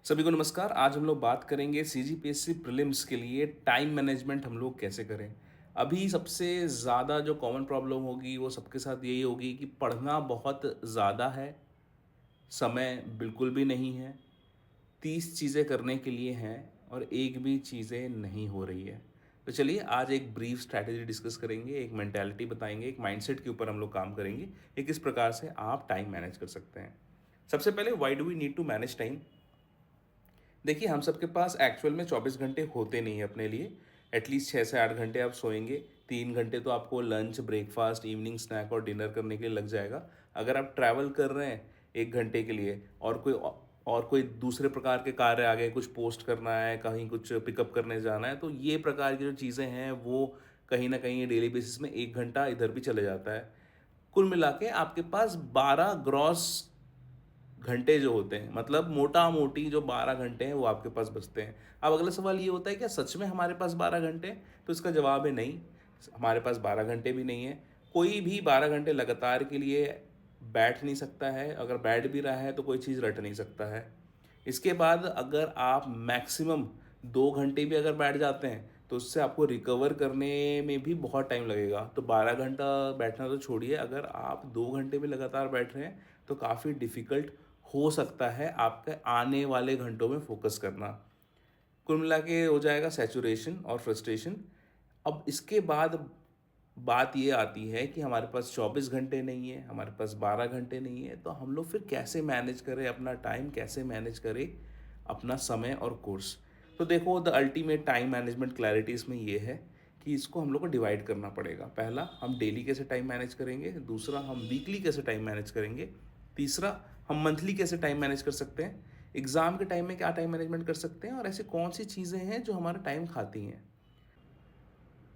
सभी को नमस्कार। आज हम लोग बात करेंगे सीजीपीएससी प्रीलिम्स के लिए टाइम मैनेजमेंट हम लोग कैसे करें। अभी सबसे ज़्यादा जो कॉमन प्रॉब्लम होगी वो सबके साथ यही होगी कि पढ़ना बहुत ज़्यादा है, समय बिल्कुल भी नहीं है, 30 चीज़ें करने के लिए हैं और एक भी चीज़ें नहीं हो रही है। तो चलिए आज एक ब्रीफ स्ट्रैटेजी डिस्कस करेंगे, एक मेंटालिटी बताएंगे, एक माइंडसेट के ऊपर हम लोग काम करेंगे कि किस प्रकार से आप टाइम मैनेज कर सकते हैं। सबसे पहले why do we need to manage time. देखिए हम सबके पास एक्चुअल में 24 घंटे होते नहीं हैं अपने लिए। एटलीस्ट 6 से 8 घंटे आप सोएंगे, 3 घंटे तो आपको लंच, ब्रेकफास्ट, इवनिंग स्नैक और डिनर करने के लिए लग जाएगा। अगर आप ट्रैवल कर रहे हैं 1 घंटे के लिए और कोई दूसरे प्रकार के कार्य आ गए, कुछ पोस्ट करना है, कहीं कुछ पिकअप करने जाना है, तो ये प्रकार की जो चीज़ें हैं वो कहीं ना कहीं डेली बेसिस में 1 घंटा इधर भी चले जाता है। कुल मिला के आपके पास 12 ग्रॉस घंटे जो होते हैं, मतलब मोटा मोटी जो 12 घंटे हैं वो आपके पास बचते हैं। अब अगला सवाल ये होता है क्या सच में हमारे पास 12 घंटे हैं? तो इसका जवाब है नहीं। हमारे पास 12 घंटे भी नहीं है। कोई भी 12 घंटे लगातार के लिए बैठ नहीं सकता है। अगर बैठ भी रहा है तो कोई चीज़ रट नहीं सकता है। इसके बाद अगर आप मैक्सिमम 2 घंटे भी अगर बैठ जाते हैं तो उससे आपको रिकवर करने में भी बहुत टाइम लगेगा। तो 12 घंटा बैठना तो छोड़िए, अगर आप 2 घंटे भी लगातार बैठ रहे हैं तो काफ़ी डिफ़िकल्ट हो सकता है आपके आने वाले घंटों में फोकस करना। कुल मिला के हो जाएगा सैचुरेशन और फ्रस्ट्रेशन। अब इसके बाद बात ये आती है कि हमारे पास 24 घंटे नहीं है, हमारे पास 12 घंटे नहीं है, तो हम लोग फिर कैसे मैनेज करें अपना टाइम, कैसे मैनेज करें अपना समय और कोर्स। तो देखो the ultimate time management clarity इसमें ये है कि इसको हम लोग को डिवाइड करना पड़ेगा। पहला, हम डेली कैसे टाइम मैनेज करेंगे। दूसरा, हम वीकली कैसे टाइम मैनेज करेंगे। तीसरा, हम मंथली कैसे टाइम मैनेज कर सकते हैं। एग्ज़ाम के टाइम में क्या टाइम मैनेजमेंट कर सकते हैं और ऐसी कौन सी चीज़ें हैं जो हमारा टाइम खाती हैं।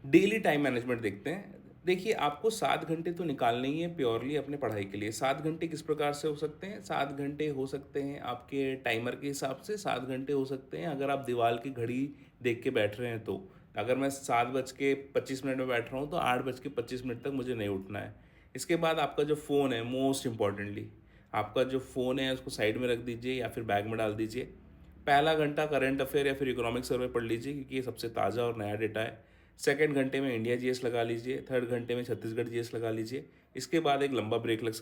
डेली टाइम मैनेजमेंट देखते हैं। देखिए आपको 7 घंटे तो निकालने ही है प्योरली अपने पढ़ाई के लिए। 7 घंटे किस प्रकार से हो सकते हैं? 7 घंटे हो सकते हैं आपके टाइमर के हिसाब से। 7 घंटे हो सकते हैं अगर आप दीवार की घड़ी देख के बैठ रहे हैं तो। अगर मैं 7:25 में बैठ रहा हूँ तो 8:25 तक मुझे नहीं उठना है। इसके बाद आपका जो फ़ोन है, मोस्ट इम्पॉर्टेंटली आपका जो फ़ोन है उसको साइड में रख दीजिए या फिर बैग में डाल दीजिए। पहला घंटा करंट अफेयर या फिर इकोनॉमिक सर्वे पढ़ लीजिए क्योंकि ये सबसे ताज़ा और नया डेटा है। सेकंड घंटे में इंडिया जीएस लगा लीजिए। थर्ड घंटे में छत्तीसगढ़ जीएस लगा लीजिए। इसके बाद एक लंबा ब्रेक ले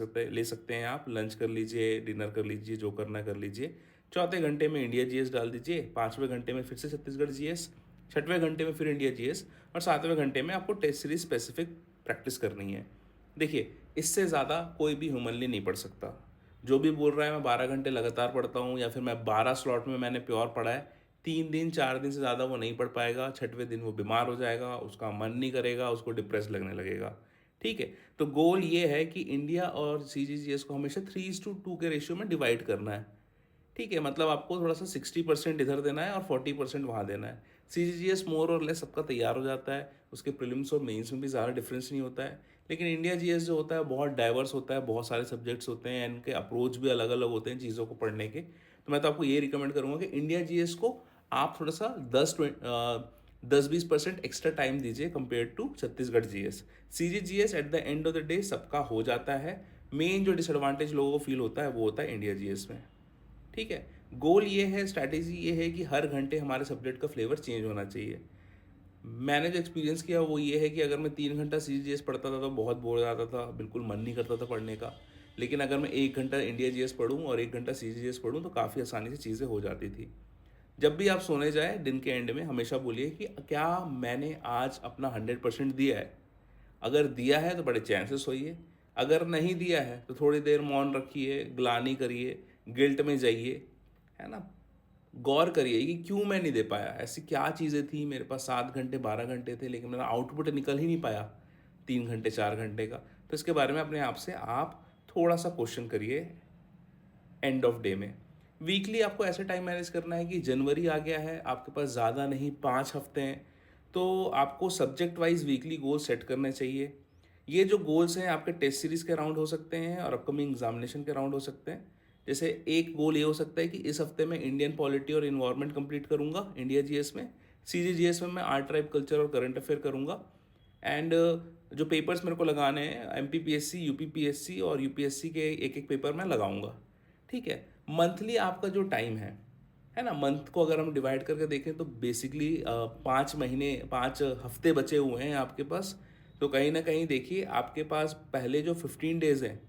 सकते हैं आप। लंच कर लीजिए, डिनर कर लीजिए, जो करना है कर लीजिए। चौथे घंटे में इंडिया जीएस डाल दीजिए। पाँचवें घंटे में फिर से छत्तीसगढ़ जीएस। छठवें घंटे में फिर इंडिया जीएस। और सातवें घंटे में आपको टेस्ट सीरीज स्पेसिफिक प्रैक्टिस करनी है। देखिए इससे ज़्यादा कोई भी ह्यूमनली नहीं पढ़ सकता। जो भी बोल रहा है मैं 12 घंटे लगातार पढ़ता हूँ या फिर मैं 12 स्लॉट में मैंने प्योर पढ़ा है, 3 दिन 4 दिन से ज़्यादा वो नहीं पढ़ पाएगा। छठवें दिन वो बीमार हो जाएगा, उसका मन नहीं करेगा, उसको डिप्रेस लगने लगेगा। ठीक है। तो गोल ये है कि इंडिया और सीजीजीएस को हमेशा 3:2 के रेशियो में डिवाइड करना है। ठीक है, मतलब आपको थोड़ा सा 60% इधर देना है और 40% वहाँ देना है। सी जी जी एस मोर और लेस सबका तैयार हो जाता है, उसके प्रीलिम्स और मेंस में भी ज़्यादा डिफरेंस नहीं होता है। लेकिन इंडिया जी एस जो होता है बहुत डाइवर्स होता है, बहुत सारे सब्जेक्ट्स होते हैं, इनके अप्रोच भी अलग अलग होते हैं चीज़ों को पढ़ने के। तो मैं तो आपको ये रिकमेंड करूँगा कि इंडिया जी एस को आप थोड़ा सा 10-20% एक्स्ट्रा टाइम दीजिए compare to Chhattisgarh G S. C G G S at the end of the day सबका हो जाता है। मेन जो डिसएडवांटेज लोगों को फील होता है वो होता है इंडिया जी एस में। ठीक है। गोल ये है, स्ट्रैटेजी ये है कि हर घंटे हमारे सब्जेक्ट का फ्लेवर चेंज होना चाहिए। मैंने जो एक्सपीरियंस किया वो ये है कि अगर मैं 3 घंटा सी जी एस पढ़ता था तो बहुत बोर हो जाता था, बिल्कुल मन नहीं करता था पढ़ने का। लेकिन अगर मैं 1 घंटा इंडिया जी एस पढ़ूँ और 1 घंटा सी जी एस पढ़ूँ तो काफ़ी आसानी से चीज़ें हो जाती थी। जब भी आप सोने जाए दिन के एंड में हमेशा बोलिए कि क्या मैंने आज अपना 100% दिया है। अगर दिया है तो बड़े चैन से सोइए। अगर नहीं दिया है तो थोड़ी देर मौन रखिए, ग्लानि करिए, गिल्ट में जाइए, है ना। गौर करिए कि क्यों मैं नहीं दे पाया, ऐसी क्या चीज़ें थी मेरे पास। 7 घंटे 12 घंटे थे लेकिन मेरा आउटपुट निकल ही नहीं पाया 3 घंटे 4 घंटे का। तो इसके बारे में अपने आप से आप थोड़ा सा क्वेश्चन करिए एंड ऑफ डे में। वीकली आपको ऐसे टाइम मैनेज करना है कि जनवरी आ गया है, आपके पास ज़्यादा नहीं 5 हफ्ते हैं, तो आपको subject wise weekly goal set करने चाहिए। ये जो गोल्स हैं आपके टेस्ट सीरीज़ के राउंड हो सकते हैं और अपकमिंग एग्जामिनेशन के राउंड हो सकते हैं। जैसे एक गोल ये हो सकता है कि इस हफ्ते मैं इंडियन पॉलिटी और इन्वायरमेंट कंप्लीट करूंगा इंडिया जीएस में। सीजीजीएस में मैं आर्ट, ट्राइब, कल्चर और करंट अफेयर करूंगा। एंड जो पेपर्स मेरे को लगाने हैं एमपीपीएससी, यूपीपीएससी और यूपीएससी के एक एक पेपर मैं लगाऊंगा। ठीक है। मंथली आपका जो टाइम है है ना। मंथ को अगर हम डिवाइड करके देखें तो बेसिकली 5 महीने 5 हफ्ते बचे हुए हैं आपके पास। तो कहीं ना कहीं देखिए आपके पास पहले जो 15 डेज हैं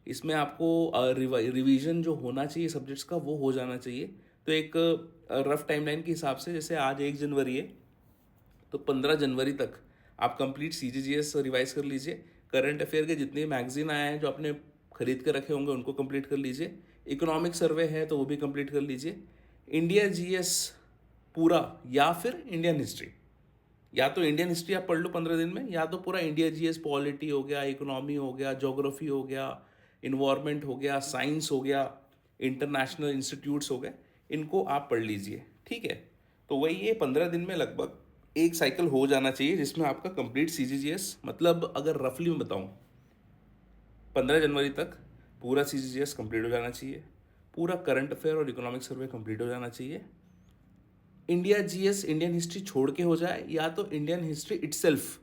इसमें आपको रिवीजन जो होना चाहिए सब्जेक्ट्स का वो हो जाना चाहिए। तो एक रफ टाइमलाइन के हिसाब से जैसे आज 1 जनवरी है तो 15 जनवरी तक आप कंप्लीट CGGS रिवाइज कर लीजिए। करंट अफेयर के जितने मैगजीन आए हैं जो आपने खरीद के रखे होंगे उनको कंप्लीट कर लीजिए। इकोनॉमिक सर्वे है तो वो भी कंप्लीट कर लीजिए। इंडिया GS पूरा या फिर इंडियन हिस्ट्री, या तो इंडियन हिस्ट्री आप पढ़ लो 15 दिन में, या तो पूरा इंडिया GS पॉलिटी हो गया, इकोनॉमी हो गया, ज्योग्राफी हो गया, इन्वायरमेंट हो गया, साइंस हो गया, इंटरनेशनल इंस्टीट्यूट्स हो गए, इनको आप पढ़ लीजिए। ठीक है। तो वही ये 15 दिन में लगभग एक साइकिल हो जाना चाहिए जिसमें आपका कंप्लीट CGGS, मतलब अगर रफली मैं बताऊं 15 जनवरी तक पूरा CGGS कंप्लीट हो जाना चाहिए, पूरा करंट अफेयर और इकोनॉमिक सर्वे कंप्लीट हो जाना चाहिए। इंडिया GS इंडियन हिस्ट्री छोड़ के हो जाए या तो इंडियन हिस्ट्री इटसेल्फ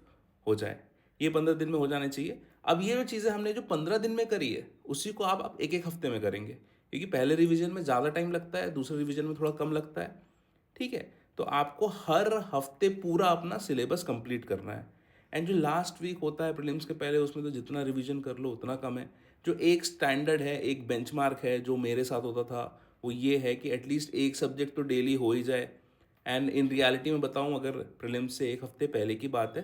हो जाए, ये 15 दिन में हो जाने चाहिए। अब ये जो चीज़ें हमने जो 15 दिन में करी है उसी को आप एक एक हफ्ते में करेंगे, क्योंकि पहले रिवीजन में ज़्यादा टाइम लगता है, दूसरे रिवीजन में थोड़ा कम लगता है। ठीक है। तो आपको हर हफ्ते पूरा अपना सिलेबस कंप्लीट करना है। एंड जो लास्ट वीक होता है प्रीलिम्स के पहले उसमें तो जितना रिवीजन कर लो उतना कम है। जो एक स्टैंडर्ड है, एक बेंचमार्क है जो मेरे साथ होता था, वो ये है कि एटलीस्ट एक सब्जेक्ट तो डेली हो ही जाए। एंड इन रियलिटी में बताऊं, अगर प्रीलिम्स से एक हफ्ते पहले की बात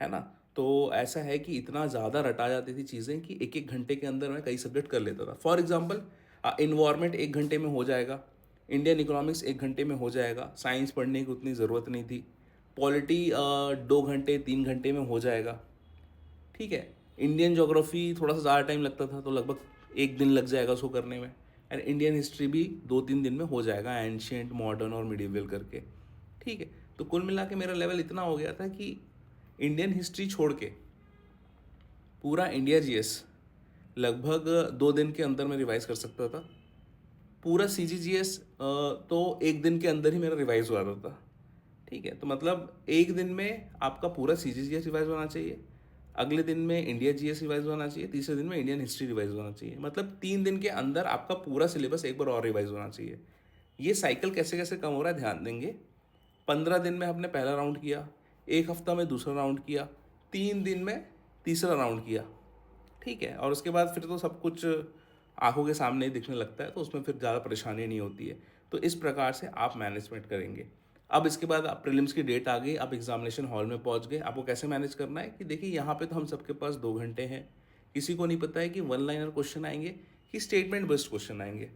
है ना, तो ऐसा है कि इतना ज़्यादा रटा जाती थी चीज़ें कि एक एक घंटे के अंदर मैं कई सब्जेक्ट कर लेता था। फॉर एग्जांपल इन्वायरमेंट 1 घंटे में हो जाएगा, इंडियन इकोनॉमिक्स 1 घंटे में हो जाएगा, साइंस पढ़ने की उतनी ज़रूरत नहीं थी, पॉलिटी 2 घंटे 3 घंटे में हो जाएगा। ठीक है। इंडियन ज्योग्राफी थोड़ा सा ज़्यादा टाइम लगता था तो लगभग 1 दिन लग जाएगा उसको करने में। एंड इंडियन हिस्ट्री भी 2-3 दिन में हो जाएगा, एंशियंट, मॉडर्न और मिडिवल करके। ठीक है। तो कुल मिला के मेरा लेवल इतना हो गया था कि इंडियन हिस्ट्री छोड़ के पूरा इंडिया GS लगभग 2 दिन के अंदर मैं रिवाइज कर सकता था। पूरा CGGS तो 1 दिन के अंदर ही मेरा रिवाइज हुआ था। ठीक है। तो मतलब एक दिन में आपका पूरा CGGS रिवाइज होना चाहिए, अगले दिन में इंडिया GS रिवाइज होना चाहिए, तीसरे दिन में इंडियन हिस्ट्री रिवाइज होना चाहिए। मतलब 3 दिन के अंदर आपका पूरा सिलेबस एक बार और रिवाइज होना चाहिए। ये साइकिल कैसे कैसे कम हो रहा है ध्यान देंगे। 15 दिन में हमने पहला राउंड किया, एक हफ्ता में दूसरा राउंड किया, 3 दिन में तीसरा राउंड किया। ठीक है। और उसके बाद फिर तो सब कुछ आंखों के सामने ही दिखने लगता है, तो उसमें फिर ज़्यादा परेशानी नहीं होती है। तो इस प्रकार से आप मैनेजमेंट करेंगे। अब इसके बाद आप प्रीलिम्स की डेट आ गई, आप एग्जामिनेशन हॉल में पहुंच गए, आपको कैसे मैनेज करना है कि देखिए यहाँ पे तो हम सबके पास 2 घंटे हैं। किसी को नहीं पता है कि वन लाइनर क्वेश्चन आएंगे कि स्टेटमेंट बेस्ड क्वेश्चन आएंगे।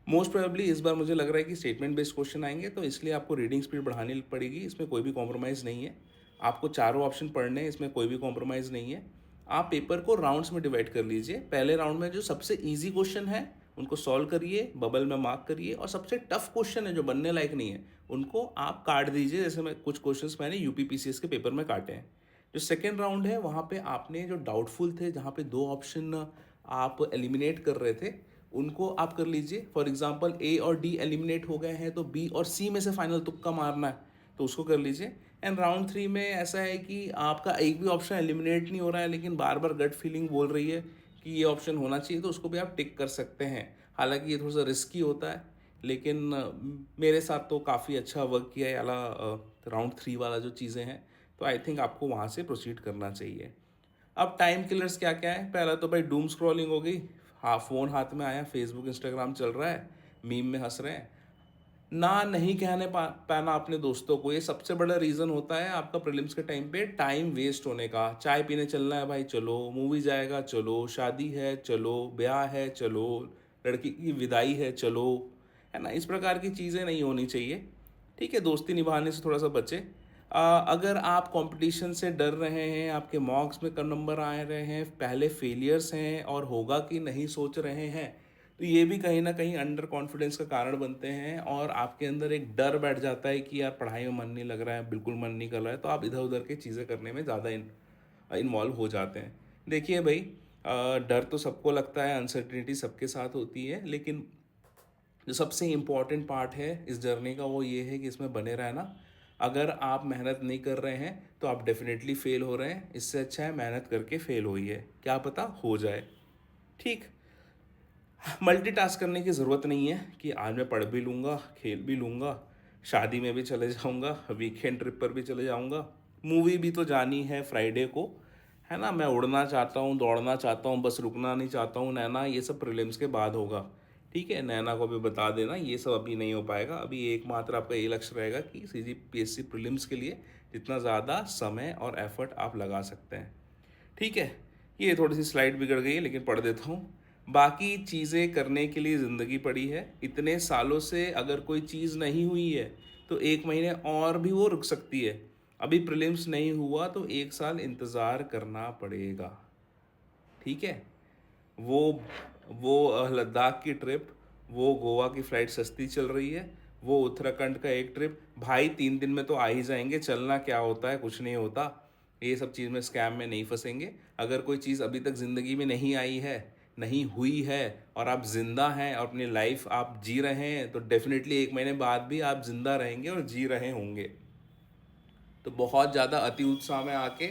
मोस्ट प्रोबेबली इस बार मुझे लग रहा है कि स्टेटमेंट बेस्ड क्वेश्चन आएंगे, तो इसलिए आपको रीडिंग स्पीड बढ़ानी पड़ेगी। इसमें कोई भी कॉम्प्रोमाइज़ नहीं है। आपको चारों ऑप्शन पढ़ने हैं, इसमें कोई भी कॉम्प्रोमाइज़ नहीं है। आप पेपर को राउंड्स में डिवाइड कर लीजिए। पहले राउंड में जो सबसे ईजी क्वेश्चन है उनको सॉल्व करिए, बबल में मार्क करिए, और सबसे टफ क्वेश्चन है जो बनने लायक नहीं है उनको आप काट दीजिए। जैसे मैं कुछ क्वेश्चंस मैंने UPPCS के पेपर में काटे हैं। जो सेकेंड राउंड है वहाँ पे आपने जो डाउटफुल थे, जहाँ पे 2 ऑप्शन आप एलिमिनेट कर रहे थे, उनको आप कर लीजिए। फॉर एग्जांपल A और D एलिमिनेट हो गए हैं तो B और C में से फाइनल तुक्का मारना है तो उसको कर लीजिए। एंड राउंड 3 में ऐसा है कि आपका एक भी ऑप्शन एलिमिनेट नहीं हो रहा है लेकिन बार बार गट फीलिंग बोल रही है कि ये ऑप्शन होना चाहिए, तो उसको भी आप टिक कर सकते हैं। हालांकि ये थोड़ा सा रिस्की होता है, लेकिन मेरे साथ तो काफ़ी अच्छा वर्क किया है वाला राउंड 3 वाला जो चीज़ें हैं। तो आई थिंक आपको वहाँ से प्रोसीड करना चाहिए। अब टाइम किलर्स क्या क्या है। पहला तो भाई डूम स्क्रॉलिंग हो गई। हाँ, फ़ोन हाथ में आया, फेसबुक इंस्टाग्राम चल रहा है, मीम में हंस रहे हैं, ना नहीं कहने पाना अपने दोस्तों को, ये सबसे बड़ा रीज़न होता है आपका प्रीलिम्स के टाइम पे टाइम वेस्ट होने का। चाय पीने चलना है भाई, चलो, मूवी जाएगा, चलो, शादी है, चलो, ब्याह है, चलो, लड़की की विदाई है, चलो, है ना। इस प्रकार की चीज़ें नहीं होनी चाहिए। ठीक है। दोस्ती निभाने से थोड़ा सा बचे। अगर आप कंपटीशन से डर रहे हैं, आपके मॉक्स में कम नंबर आ रहे हैं, पहले फेलियर्स हैं और होगा कि नहीं सोच रहे हैं, तो ये भी कहीं ना कहीं अंडर कॉन्फिडेंस का कारण बनते हैं और आपके अंदर एक डर बैठ जाता है कि यार पढ़ाई में मन नहीं लग रहा है, बिल्कुल मन नहीं कर रहा है, तो आप इधर उधर की चीज़ें करने में ज़्यादा इन्वॉल्व हो जाते हैं। देखिए भाई, डर तो सबको लगता है, अनसर्टिनिटी सबके साथ होती है, लेकिन जो सबसे इम्पॉर्टेंट पार्ट है इस जर्नी का वो ये है कि इसमें बने रहना। अगर आप मेहनत नहीं कर रहे हैं तो आप डेफिनेटली फेल हो रहे हैं। इससे अच्छा है मेहनत करके फेल होइए, क्या पता हो जाए। ठीक। मल्टीटास्क करने की ज़रूरत नहीं है कि आज मैं पढ़ भी लूँगा, खेल भी लूँगा, शादी में भी चले जाऊँगा, वीकेंड ट्रिप पर भी चले जाऊँगा, मूवी भी तो जानी है फ्राइडे को, है ना? मैं उड़ना चाहता हूँ, दौड़ना चाहता हूँ, बस रुकना नहीं चाहता हूँ, नैना, ये सब प्रीलिम्स के बाद होगा। ठीक है? नैना को भी बता देना, ये सब अभी नहीं हो पाएगा। अभी एकमात्र आपका ये लक्ष्य रहेगा कि सीजीपीएससी प्रीलिम्स के लिए जितना ज़्यादा समय और एफर्ट आप लगा सकते हैं। ठीक है, ये थोड़ी सी स्लाइड बिगड़ गई है लेकिन पढ़ देता हूँ। बाकी चीज़ें करने के लिए ज़िंदगी पड़ी है। इतने सालों से अगर कोई चीज़ नहीं हुई है तो 1 महीने और भी वो रुक सकती है। अभी प्रीलिम्स नहीं हुआ तो 1 साल इंतज़ार करना पड़ेगा। ठीक है, वो लद्दाख की ट्रिप, वो गोवा की फ़्लाइट सस्ती चल रही है, वो उत्तराखंड का एक ट्रिप, भाई 3 दिन में तो आ ही जाएंगे। चलना क्या होता है, कुछ नहीं होता। ये सब चीज़ में, स्कैम में नहीं फंसेंगे। अगर कोई चीज़ अभी तक ज़िंदगी में नहीं आई है, नहीं हुई है, और आप ज़िंदा हैं और अपनी लाइफ आप जी रहे हैं, तो डेफिनेटली 1 महीने बाद भी आप ज़िंदा रहेंगे और जी रहे होंगे। तो बहुत ज़्यादा अति उत्साह में आके,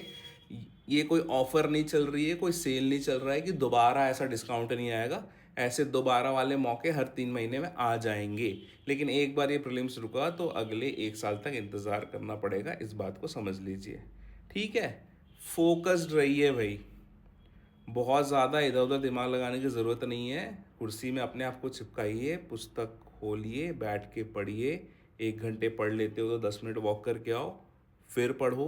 ये कोई ऑफर नहीं चल रही है, कोई सेल नहीं चल रहा है कि दोबारा ऐसा डिस्काउंट नहीं आएगा। ऐसे दोबारा वाले मौके हर 3 महीने में आ जाएंगे। लेकिन एक बार ये प्रीलिम्स रुका तो अगले 1 साल तक इंतज़ार करना पड़ेगा, इस बात को समझ लीजिए। ठीक है, फोकस्ड रहिए भाई। बहुत ज़्यादा इधर उधर दिमाग लगाने की ज़रूरत नहीं है। कुर्सी में अपने आप को चिपकाइए, पुस्तक खोलिए, बैठ के पढ़िए। 1 घंटे पढ़ लेते हो तो 10 मिनट वॉक करके आओ, फिर पढ़ो,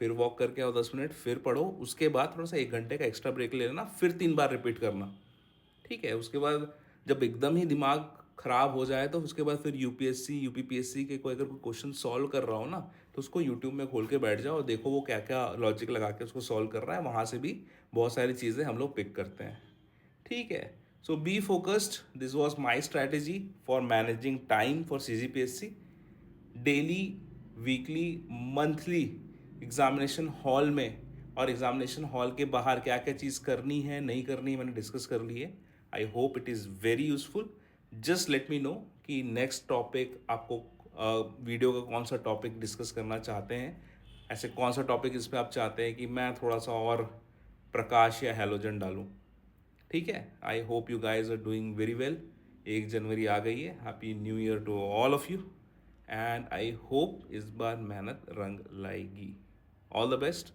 फिर वॉक करके आओ 10 मिनट, फिर पढ़ो। उसके बाद थोड़ा सा 1 घंटे का एक्स्ट्रा ब्रेक ले लेना, फिर 3 बार रिपीट करना। ठीक है, उसके बाद जब एकदम ही दिमाग खराब हो जाए तो उसके बाद फिर यूपीएससी यूपीपीएससी के कोई अगर कोई क्वेश्चन सॉल्व कर रहा हो ना, तो उसको यूट्यूब में खोल के बैठ जाओ और देखो वो क्या क्या लॉजिक लगा के उसको सॉल्व कर रहा है। वहाँ से भी बहुत सारी चीज़ें हम लोग पिक करते हैं। ठीक है, so be focused. This was my strategy for managing time for CGPSC. Daily, weekly, monthly examination hall में और एग्जामिनेशन हॉल के बाहर क्या क्या चीज़ करनी है, नहीं करनी है, मैंने डिस्कस कर ली है। I hope it is very useful. Just let me know कि नेक्स्ट टॉपिक आपको, वीडियो का कौन सा टॉपिक डिस्कस करना चाहते हैं। ऐसे कौन सा टॉपिक इस पर आप चाहते हैं कि मैं थोड़ा सा और प्रकाश या हैलोजन डालूं। ठीक है, I hope you guys are doing very well. 1 जनवरी आ गई है। Happy new year to all of you, and I hope इस बार मेहनत रंग लाएगी। All the best.